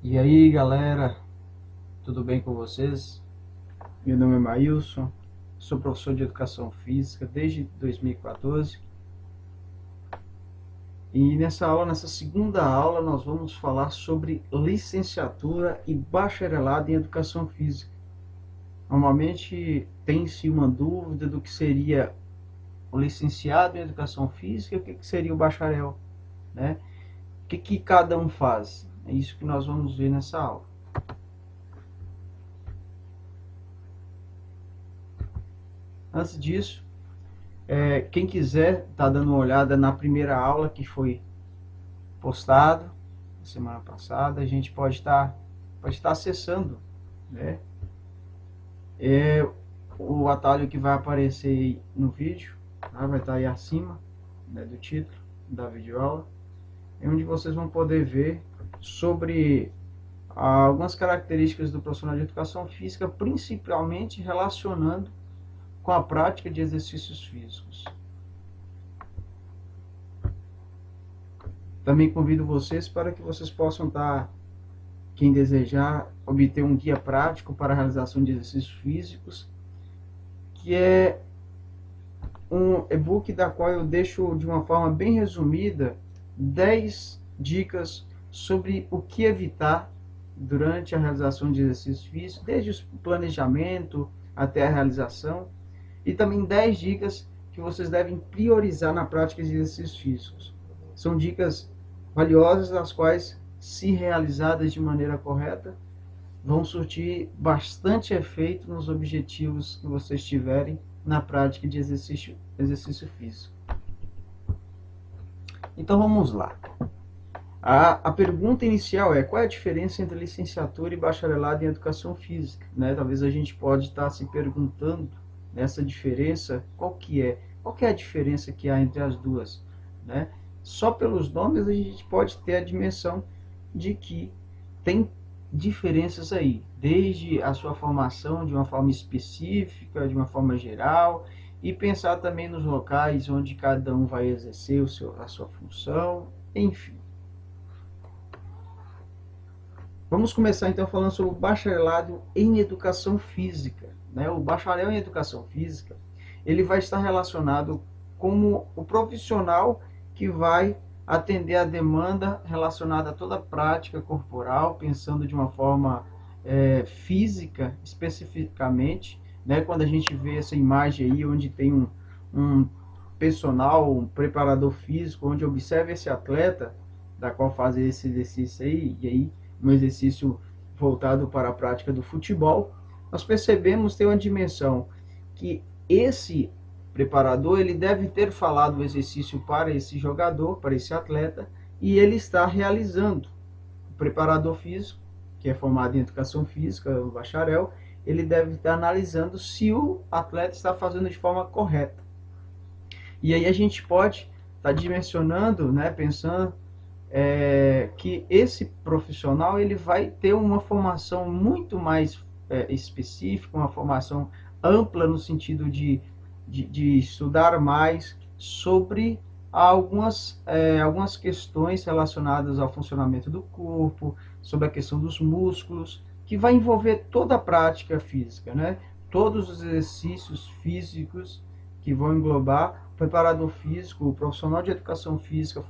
E aí galera, tudo bem com vocês? Meu nome é Maílson, sou professor de Educação Física desde 2014 e nessa segunda aula nós vamos falar sobre licenciatura e bacharelado em Educação Física. Normalmente tem-se uma dúvida do que seria o licenciado em Educação Física e o que seria o bacharel, né? O que cada um faz? É isso que nós vamos ver nessa aula. Antes disso, quem quiser tá dando uma olhada na primeira aula que foi postado semana passada, a gente pode estar acessando, né? É o atalho que vai aparecer no vídeo, tá? Vai estar aí acima, né, do título da videoaula, é onde vocês vão poder ver sobre algumas características do profissional de educação física, principalmente relacionando com a prática de exercícios físicos. Também convido vocês para que vocês possam estar, quem desejar, obter um guia prático para a realização de exercícios físicos, que é um e-book da qual eu deixo de uma forma bem resumida 10 dicas sobre o que evitar durante a realização de exercícios físicos, desde o planejamento até a realização, e também 10 dicas que vocês devem priorizar na prática de exercícios físicos. São dicas valiosas, as quais, se realizadas de maneira correta, vão surtir bastante efeito nos objetivos que vocês tiverem na prática de exercício físico. Então vamos lá. A pergunta inicial é: qual é a diferença entre licenciatura e bacharelado em educação física? Né? Talvez a gente pode estar se perguntando nessa diferença, qual que é a diferença que há entre as duas, né? Só pelos nomes a gente pode ter a dimensão de que tem diferenças aí, desde a sua formação de uma forma específica, de uma forma geral, e pensar também nos locais onde cada um vai exercer a sua função, enfim. Vamos começar então falando sobre o bacharelado em educação física, né? O bacharel em educação física, ele vai estar relacionado como o profissional que vai atender a demanda relacionada a toda a prática corporal, pensando de uma forma física especificamente, né? Quando a gente vê essa imagem aí, onde tem um personal, um preparador físico, onde observa esse atleta, da qual faz esse exercício aí, e aí um exercício voltado para a prática do futebol, nós percebemos ter uma dimensão que esse preparador ele deve ter falado o exercício para esse jogador, para esse atleta, e ele está realizando. O preparador físico, que é formado em educação física, o bacharel, ele deve estar analisando se o atleta está fazendo de forma correta. E aí a gente pode estar dimensionando, né, pensando que esse profissional ele vai ter uma formação muito mais específica, uma formação ampla no sentido de estudar mais sobre algumas questões relacionadas ao funcionamento do corpo, sobre a questão dos músculos, que vai envolver toda a prática física, né? Todos os exercícios físicos que vão englobar o preparador físico, o profissional de educação física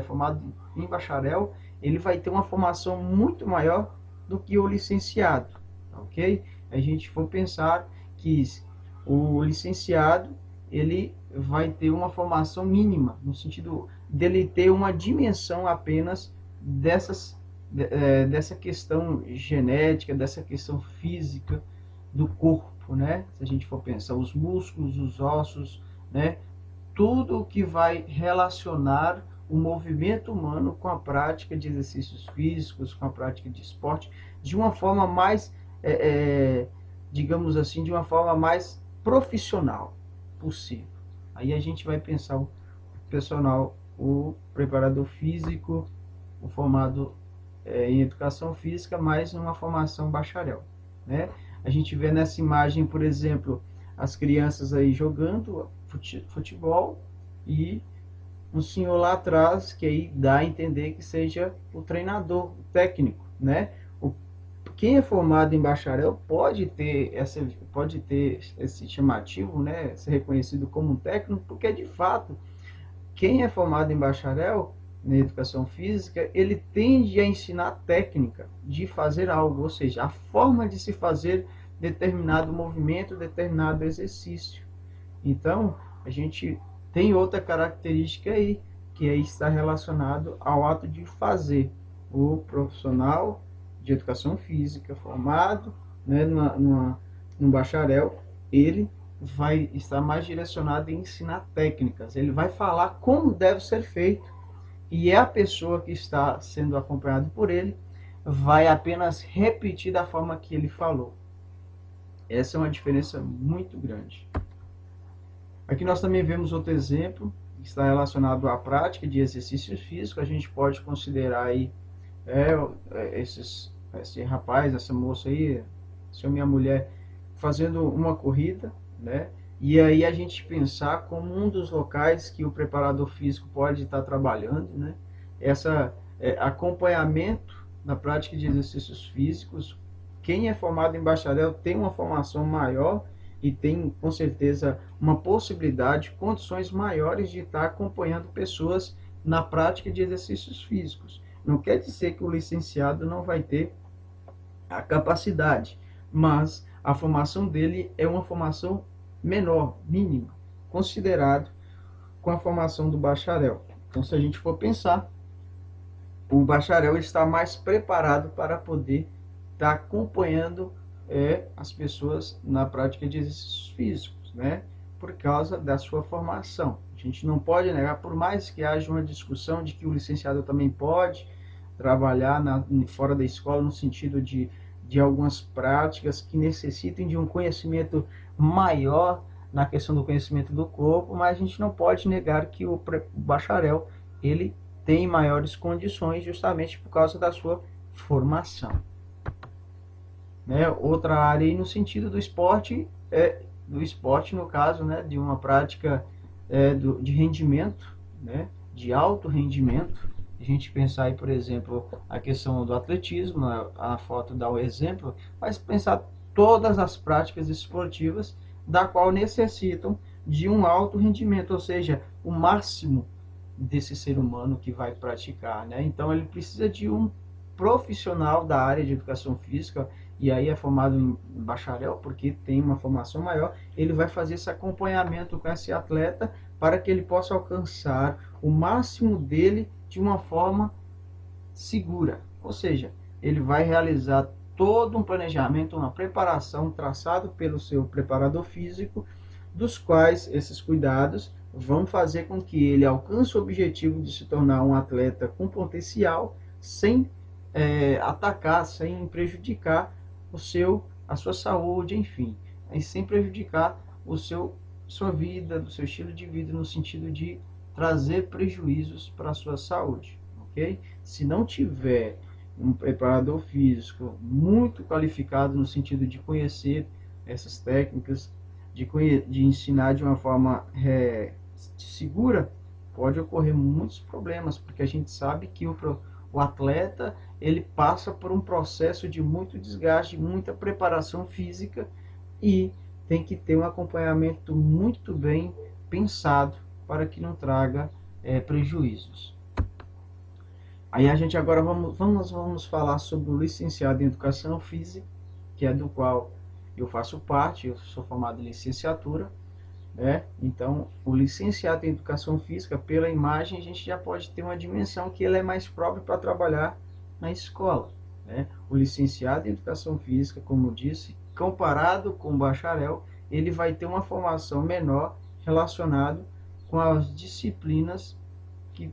formado em bacharel, ele vai ter uma formação muito maior do que o licenciado, ok? A gente for pensar que o licenciado ele vai ter uma formação mínima, no sentido dele ter uma dimensão apenas dessa questão genética, dessa questão física do corpo, né? Se a gente for pensar os músculos, os ossos, né? Tudo que vai relacionar o movimento humano com a prática de exercícios físicos, com a prática de esporte, de uma forma mais, digamos assim, de uma forma mais profissional possível. Aí a gente vai pensar o personal, o preparador físico, o formado em educação física, mais uma formação bacharel, né? A gente vê nessa imagem, por exemplo, as crianças aí jogando futebol e um senhor lá atrás, que aí dá a entender que seja o treinador, o técnico, né? O, quem é formado em bacharel pode ter esse chamativo, né? Ser reconhecido como um técnico, porque de fato, quem é formado em bacharel na educação física, ele tende a ensinar a técnica de fazer algo, ou seja, a forma de se fazer determinado movimento, determinado exercício. Então, a gente tem outra característica aí, que aí está relacionado ao ato de fazer. O profissional de educação física formado, né, num bacharel, ele vai estar mais direcionado em ensinar técnicas. Ele vai falar como deve ser feito e é a pessoa que está sendo acompanhada por ele vai apenas repetir da forma que ele falou. Essa é uma diferença muito grande. Aqui nós também vemos outro exemplo que está relacionado à prática de exercícios físicos. A gente pode considerar aí esse rapaz, essa moça aí, essa minha mulher, fazendo uma corrida, né? E aí a gente pensar como um dos locais que o preparador físico pode estar trabalhando, né? Acompanhamento na prática de exercícios físicos. Quem é formado em bacharel tem uma formação maior e tem com certeza uma possibilidade, condições maiores de estar acompanhando pessoas na prática de exercícios físicos. Não quer dizer que o licenciado não vai ter a capacidade, mas a formação dele é uma formação menor, mínima, considerado com a formação do bacharel. Então, se a gente for pensar, o bacharel está mais preparado para poder estar acompanhando as pessoas na prática de exercícios físicos, né? Por causa da sua formação. A gente não pode negar, por mais que haja uma discussão de que o licenciado também pode trabalhar fora da escola, no sentido de algumas práticas que necessitem de um conhecimento maior na questão do conhecimento do corpo, mas a gente não pode negar que o bacharel ele tem maiores condições justamente por causa da sua formação. Né? Outra área aí no sentido do esporte, no caso, né, de uma prática de rendimento, né, de alto rendimento. A gente pensar aí, por exemplo, a questão do atletismo, a foto dá o exemplo, mas pensar todas as práticas esportivas da qual necessitam de um alto rendimento, ou seja, o máximo desse ser humano que vai praticar, né? Então ele precisa de um profissional da área de educação física, e aí é formado em bacharel, porque tem uma formação maior, ele vai fazer esse acompanhamento com esse atleta para que ele possa alcançar o máximo dele de uma forma segura. Ou seja, ele vai realizar todo um planejamento, uma preparação traçado pelo seu preparador físico, dos quais esses cuidados vão fazer com que ele alcance o objetivo de se tornar um atleta com potencial, sem atacar, sem prejudicar a sua saúde, enfim, e sem prejudicar sua vida, do seu estilo de vida, no sentido de trazer prejuízos para a sua saúde, ok? Se não tiver um preparador físico muito qualificado no sentido de conhecer essas técnicas, de ensinar de uma forma segura, pode ocorrer muitos problemas, porque a gente sabe que o atleta ele passa por um processo de muito desgaste, muita preparação física, e tem que ter um acompanhamento muito bem pensado para que não traga prejuízos. Aí a gente agora vamos falar sobre o licenciado em Educação Física, que é do qual eu faço parte, eu sou formado em licenciatura, né? Então, o licenciado em Educação Física, pela imagem, a gente já pode ter uma dimensão que ele é mais próprio para trabalhar na escola, né? O licenciado em Educação Física, como eu disse, comparado com o bacharel, ele vai ter uma formação menor relacionado com as disciplinas que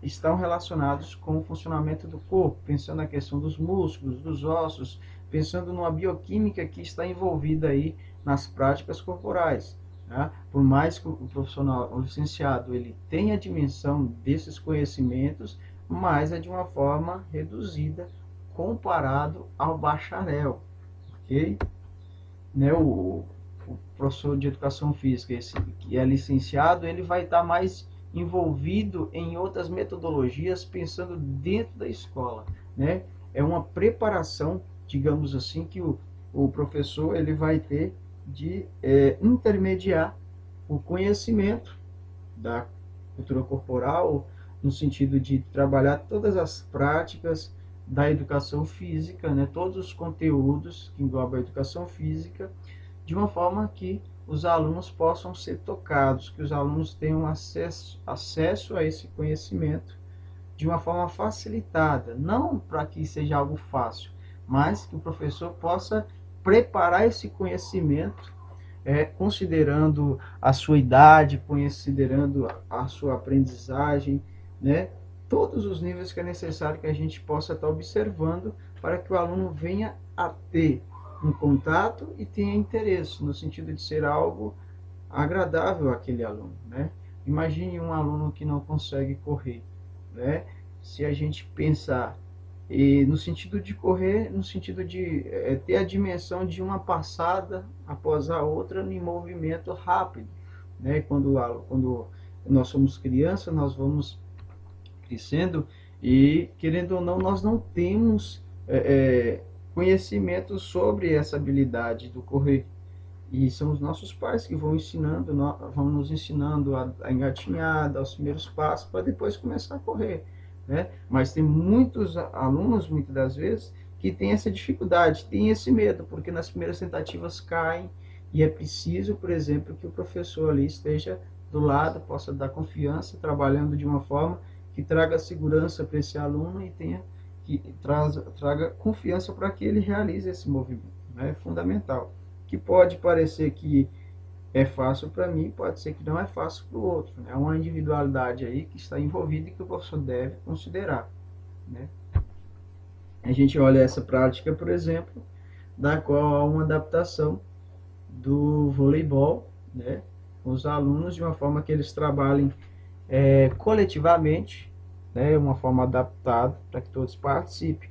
estão relacionados com o funcionamento do corpo, pensando na questão dos músculos, dos ossos, pensando numa bioquímica que está envolvida aí nas práticas corporais. Tá? Por mais que o profissional, o licenciado, ele tenha a dimensão desses conhecimentos, mas é de uma forma reduzida comparado ao bacharel, ok? Né? O professor de educação física, esse que é licenciado, ele vai estar mais envolvido em outras metodologias, pensando dentro da escola, né? É uma preparação, digamos assim, que o professor ele vai ter de intermediar o conhecimento da cultura corporal, no sentido de trabalhar todas as práticas da educação física, né, todos os conteúdos que englobam a educação física, de uma forma que os alunos possam ser tocados, que os alunos tenham acesso a esse conhecimento de uma forma facilitada, não para que seja algo fácil, mas que o professor possa preparar esse conhecimento, considerando a sua idade, considerando a sua aprendizagem, né? Todos os níveis que é necessário que a gente possa estar observando para que o aluno venha a ter um contato e tenha interesse, no sentido de ser algo agradável àquele aluno, né? Imagine um aluno que não consegue correr, né? Se a gente pensar no sentido de correr, no sentido de ter a dimensão de uma passada após a outra em movimento rápido, né? Quando nós somos crianças, nós vamos crescendo e, querendo ou não, nós não temos conhecimento sobre essa habilidade do correr. E são os nossos pais que vão nos ensinando a engatinhar, dar os primeiros passos, para depois começar a correr, né? Mas tem muitos alunos, muitas das vezes, que têm essa dificuldade, têm esse medo, porque nas primeiras tentativas caem, e é preciso, por exemplo, que o professor ali esteja do lado, possa dar confiança, trabalhando de uma forma que traga segurança para esse aluno e traga confiança para que ele realize esse movimento, né? É fundamental. Que pode parecer que é fácil para mim, pode ser que não é fácil para o outro, né? É uma individualidade aí que está envolvida e que o professor deve considerar, né? A gente olha essa prática, por exemplo, da qual há uma adaptação do voleibol, né, com os alunos, de uma forma que eles trabalhem coletivamente, né, uma forma adaptada para que todos participem.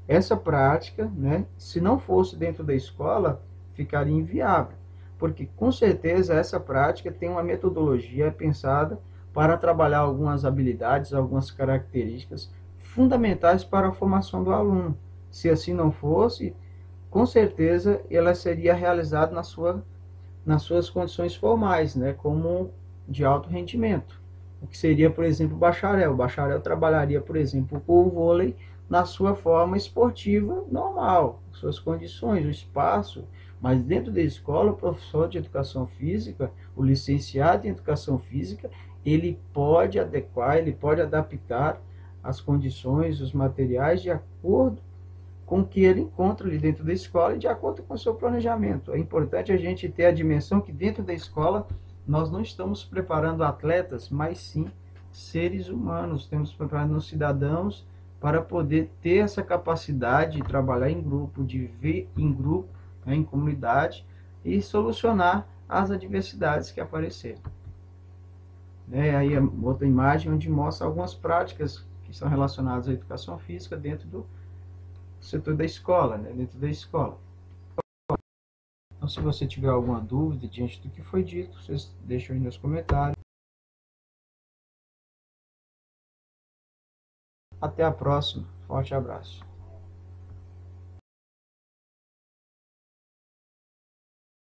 Essa prática, né, se não fosse dentro da escola, ficaria inviável, porque com certeza essa prática tem uma metodologia pensada para trabalhar algumas habilidades, algumas características fundamentais para a formação do aluno. Se assim não fosse, com certeza ela seria realizada nas suas condições formais, né, como de alto rendimento. O que seria, por exemplo, o bacharel. O bacharel trabalharia, por exemplo, o vôlei na sua forma esportiva normal, suas condições, o espaço, mas dentro da escola, o professor de educação física, o licenciado em educação física, ele pode adequar, ele pode adaptar as condições, os materiais de acordo com o que ele encontra ali dentro da escola e de acordo com o seu planejamento. É importante a gente ter a dimensão que dentro da escola nós não estamos preparando atletas, mas sim seres humanos, estamos preparando cidadãos para poder ter essa capacidade de trabalhar em grupo, de ver em grupo, né, em comunidade, e solucionar as adversidades que aparecerem. Aí a outra imagem onde mostra algumas práticas que são relacionadas à educação física dentro do setor da escola, né, dentro da escola. Então, se você tiver alguma dúvida diante do que foi dito, vocês deixam aí nos comentários. Até a próxima. Forte abraço.